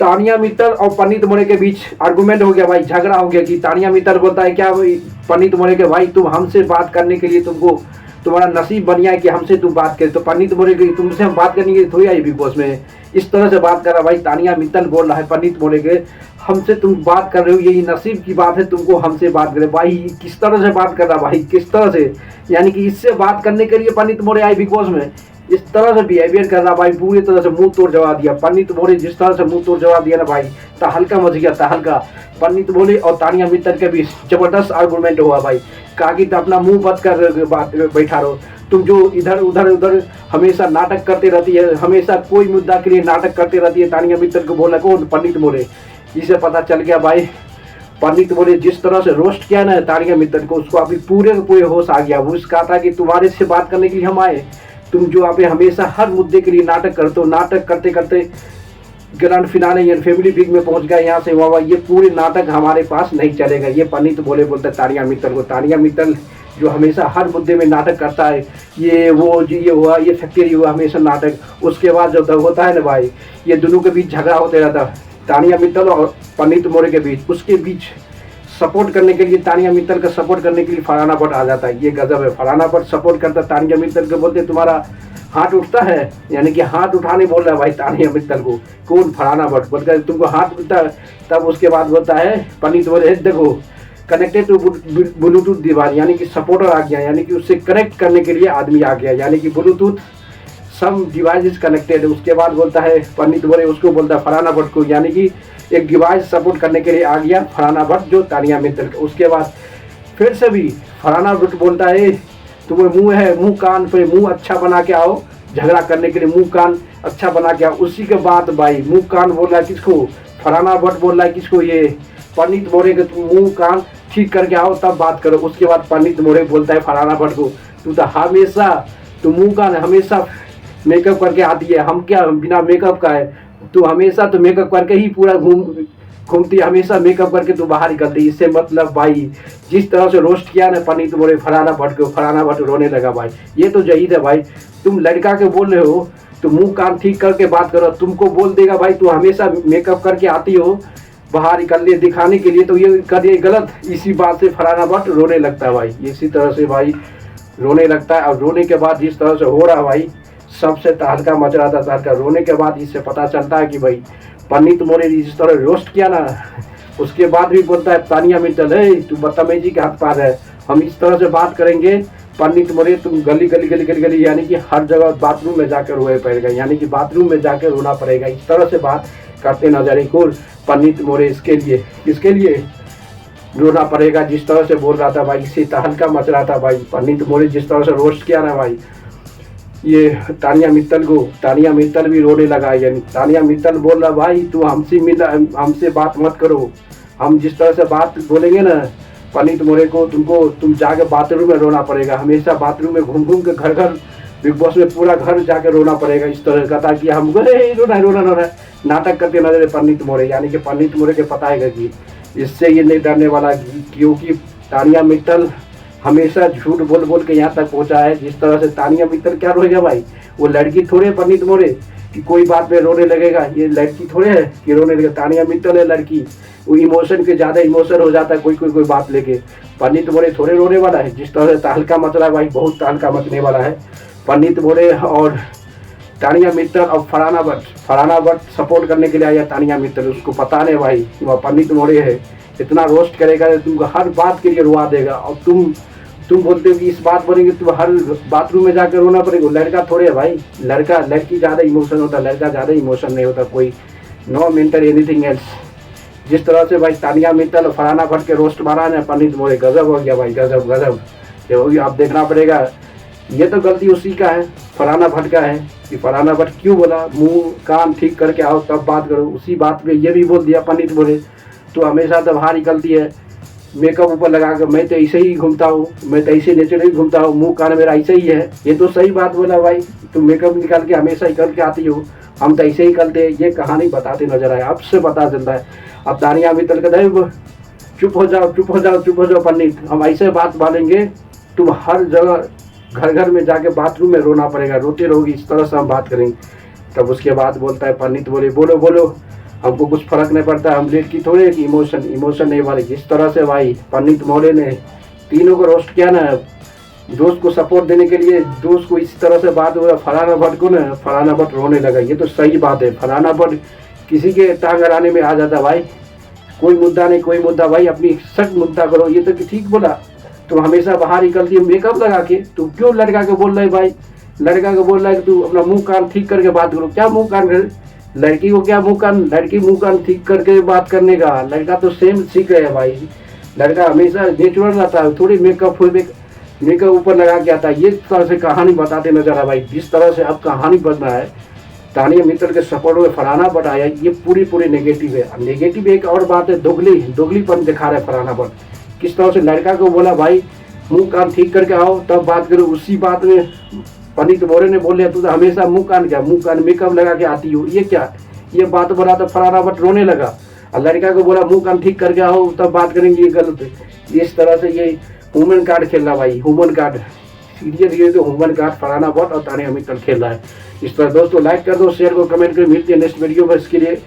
तानिया मित्तल और पंडित मोरे के बीच आर्गुमेंट हो गया भाई, झगड़ा हो गया कि तानिया मित्तल बोलता है क्या भाई पंडित मोरे के भाई तुम हमसे बात करने के लिए तुमको तुम्हारा नसीब बन गया है कि हमसे तुम बात करे। तो पंडित मोरे की तुमसे हम बात करने के लिए थोड़ी आई बिग बॉस में, इस तरह से बात कर रहा भाई। तानिया मित्तल बोल रहा है पंडित मोरे के हमसे तुम बात कर रहे हो, यही नसीब की बात है तुमको हमसे बात करे। भाई किस तरह से बात कर रहा भाई, किस तरह से, यानी कि इससे बात करने के लिए पंडित मोरे आए बिग बॉस में, इस तरह से बिहेवियर कर रहा भाई, पूरी तरह से मुंह तोड़ जवाब दिया। पंडित मोरे जिस तरह से मुंह तोड़ जवाब दिया ना भाई, तहलका मच गया तहलका। पंडित मोरे और तानिया मित्तल के बीच जबरदस्त आर्गूमेंट हुआ भाई। कहा कि अपना मुंह बंद कर बात बैठा रहो, तुम जो इधर उधर हमेशा नाटक करते रहती है, हमेशा कोई मुद्दा के लिए नाटक करते रहती है। तानिया मित्तल को बोला कौन? पंडित मोरे। इसे पता चल गया भाई, पंडित मोरे जिस तरह से रोस्ट किया ना तानिया मित्तल को, उसको अभी पूरे के पूरे होश आ गया। वो कहा था कि तुम्हारे से बात करने के लिए हम आए, तुम जो आप हमेशा हर मुद्दे के लिए नाटक करते हो, नाटक करते करते ग्रैंड फिनाले या फैमिली वीक में पहुंच गया, यहाँ से हुआ ये पूरे नाटक हमारे पास नहीं चलेगा। ये पंडित मोरे बोलते तानिया मित्तल को। तानिया मित्तल जो हमेशा हर मुद्दे में नाटक करता है, ये वो ये हुआ, ये फैक्ट्री हुआ, हमेशा नाटक। उसके बाद जब होता है ना भाई, ये दोनों के बीच झगड़ा होते रहता, तानिया मित्तल और पंडित मोरे के बीच। उसके बीच सपोर्ट करने के लिए, तानिया मित्तल का सपोर्ट करने के लिए फरहाना भट्ट आ जाता है। ये गजब है, फरहाना भट्ट सपोर्ट करता तानिया मित्तल को, बोलते तुम्हारा हाथ उठता है, यानी कि हाथ उठाने बोल रहा है भाई तानिया मित्तल को। कौन? फरहाना भट्ट बोलकर तुमको हाथ उठता है। तब उसके बाद बोलता है पंडित मोरे देखो कनेक्टेड टू ब्लूटूथ डिवाइस, यानी कि सपोर्टर आ गया, यानी कि उससे कनेक्ट करने के लिए आदमी आ गया, यानी कि Bluetooth some device is connected. उसके बाद बोलता है पंडित मोरे, उसको बोलता है फरहाना भट्ट को, यानी कि एक डिवाइस सपोर्ट करने के लिए आ गया फरहाना भट्ट जो तानिया मित्तल। उसके बाद फिर से भी फरहाना भट्ट बोलता है तुम्हें मुंह है, मुंह कान पे मुंह अच्छा बना के आओ, झगड़ा करने के लिए मुंह कान अच्छा बना के आओ। उसी के बाद भाई मुंह कान बोल रहा है किसको? फरहाना भट्ट बोल रहा है किसको? ये पंडित मोरे के, तुम मुंह कान ठीक करके आओ तब बात करो। उसके बाद पंडित मोरे बोलता है फरहाना भट्ट को तू तो हमेशा, तू मुंह कान हमेशा मेकअप करके आती है, हम क्या बिना मेकअप का है? तू हमेशा तो मेकअप करके ही पूरा घूमती है, हमेशा मेकअप करके तू बाहर निकलती। इससे मतलब भाई जिस तरह से रोस्ट किया ना पंडित मोरे फरहाना भट्ट को, फरहाना भट्ट रोने लगा भाई। ये तो जहीद है भाई, तुम लड़का के बोल रहे हो तो मुंह कान ठीक करके बात करो। तुमको बोल देगा भाई तू हमेशा मेकअप करके आती हो बाहर निकलने दिखाने के लिए, तो ये करिए गलत। इसी बात से फरहाना भट्ट रोने लगता है भाई, इसी तरह से भाई रोने लगता है। और रोने के बाद जिस तरह से हो रहा है भाई, सबसे तहलका मच रहा था तहलका। रोने के बाद इससे पता चलता है कि भाई पंडित मोरे ने जिस तरह रोस्ट किया ना, उसके बाद भी बोलता है तानिया मित्तल है तू बदतमीजी के हाथ पार है, हम इस तरह से बात करेंगे पंडित मोरे तुम गली गली गली गली गली, यानी कि हर जगह बाथरूम में जाकर रोए पड़ेगा, यानी कि बाथरूम में जाकर रोना पड़ेगा। इस तरह से बात करते नजर आई को पंडित मोरे। इसके लिए रोना पड़ेगा, जिस तरह से बोल रहा था भाई, इससे तहलका मच रहा था भाई। पंडित मोरे जिस तरह से रोस्ट किया ना भाई ये तानिया मित्तल को, तानिया मित्तल भी रोने लगा। यानी तानिया मित्तल बोल रहा भाई तू हमसे बात मत करो, हम जिस तरह से बात बोलेंगे ना पंडित मोरे को, तुम जाके बाथरूम में रोना पड़ेगा, हमेशा बाथरूम में घूम घूम के घर घर बिग बॉस में पूरा घर जाके रोना पड़ेगा। इस तरह का था कि हम रोना नाटक करके नजर पंडित मोरे, यानी कि पंडित मोरे के पता है कि इससे ये नहीं डरने वाला, क्योंकि तानिया मित्तल हमेशा झूठ बोल बोल के यहाँ तक पहुँचा है। जिस तरह से तानिया मित्तल क्या रोएगा भाई, वो लड़की थोड़े पंडित मोरे कि कोई बात पे रोने लगेगा, ये लड़की थोड़े है कि रोने लगेगा। तानिया मित्तल है लड़की, वो इमोशन के ज़्यादा इमोशन हो जाता है कोई बात लेके। पंडित मोरे थोड़े रोने वाला है। जिस तरह से तहलका मच रहा है भाई, बहुत तहलका मचने वाला है। पंडित मोरे और तानिया मित्तल और फरहाना भट्ट सपोर्ट करने के लिए आया तानिया मित्तल। उसको पता नहीं भाई कि वह पंडित मोरे है, इतना रोस्ट करेगा, तुमको हर बात के लिए रुआ देगा। और तुम बोलते हो कि इस बात बोलेंगे तुम हर बाथरूम में जाकर रोना पड़ेगा। लड़का थोड़े है भाई, लड़की ज़्यादा इमोशन होता है, लड़का ज़्यादा इमोशन नहीं होता कोई, नो मेंटल एनीथिंग एल्स। जिस तरह से भाई तानिया मित्तल और फरहाना भट्ट के रोस्ट मारा है पंडित मोरे, गजब हो गया भाई, गजब। ये आप देखना पड़ेगा। ये तो गलती उसी का है, फरहाना भट्ट का है कि फरहाना भट्ट क्यों बोला मुंह कान ठीक करके आओ तब बात करो। उसी बात पे ये भी बोल दिया पंडित मोरे तो हमेशा तो बाहर निकलती है मेकअप ऊपर लगा कर, मैं तो ऐसे ही घूमता हूँ, मैं तो ऐसे नेचुरली घूमता हूँ, मुंह कान मेरा ऐसे ही है। ये तो सही बात बोला भाई, तुम मेकअप निकाल के हमेशा ही करके आती हो, हम तो ऐसे ही करते हैं। ये कहानी बताते नजर आए, अब से पता चलता है। अब तानिया मित्तल कहता है चुप हो जाओ पंडित, हम ऐसे बात बोलेंगे तुम हर जगह घर घर में जाके बाथरूम में रोना पड़ेगा, रोते रहोगी, इस तरह से हम बात करेंगे। तब उसके बाद बोलता है पंडित बोले बोलो हमको कुछ फर्क नहीं पड़ता, हम लेट की थोड़े कि इमोशन नहीं वाले। जिस तरह से भाई पंडित मौर्य ने तीनों को रोस्ट किया ना, दोस्त को सपोर्ट देने के लिए दोस्त को इस तरह से बात हुआ, फलाना भट्ट को ना, फलाना भट्ट रोने लगा। ये तो सही बात है, फलाना भट्ट किसी के टांग अड़ाने में आ जाता भाई। कोई मुद्दा नहीं, कोई मुद्दा भाई, अपनी सख्त मुद्दा करो। ये तो ठीक बोला, तुम हमेशा बाहर निकलती है मेकअप लगा के, तू क्यों लड़का को बोल रहा है भाई? लड़का को बोल रहा है कि तू अपना मुंह कान ठीक करके बात करो। क्या मुंह कान कर, लड़की को क्या मुंह कान, लड़की मुंह कान ठीक करके बात करने का, लड़का तो सेम सीख रहे हैं भाई। लड़का हमेशा नेचुरल रहता है, थोड़ी मेकअप ऊपर लगा के आता है। ये तरह से कहानी बताते नजर आ भाई। जिस तरह से अब कहानी बन रहा है, तानिया मित्तल के सपोर्ट में फलाना भट्ट आया, ये पूरी नेगेटिव है। नेगेटिव एक और बात है, दोगलीपन दिखा रहा है फलाना भट्ट। किस तरह से लड़का को बोला भाई मुंह कान ठीक करके आओ तब बात करो, उसी बात में पंडित मौर्य ने बोले तू तो हमेशा मुंह कान मेकअप लगा के आती हो। ये क्या, ये बात बोला तो फलाना भट्ट रोने लगा। और लड़का को बोला मुंह कान ठीक करके आओ तब बात करेंगे, ये गलत है। इस तरह से ये ह्यूमन कार्ड खेल रहा भाई, ह्यूमन कार्ड, सीरियस तो ह्यूमन कार्ड फलाना भट्ट और तानिया मित्तल खेल रहा है। इस तरह दोस्तों लाइक कर दो, शेयर को, कमेंट कर। मिलती है नेक्स्ट वीडियो में, इसके लिए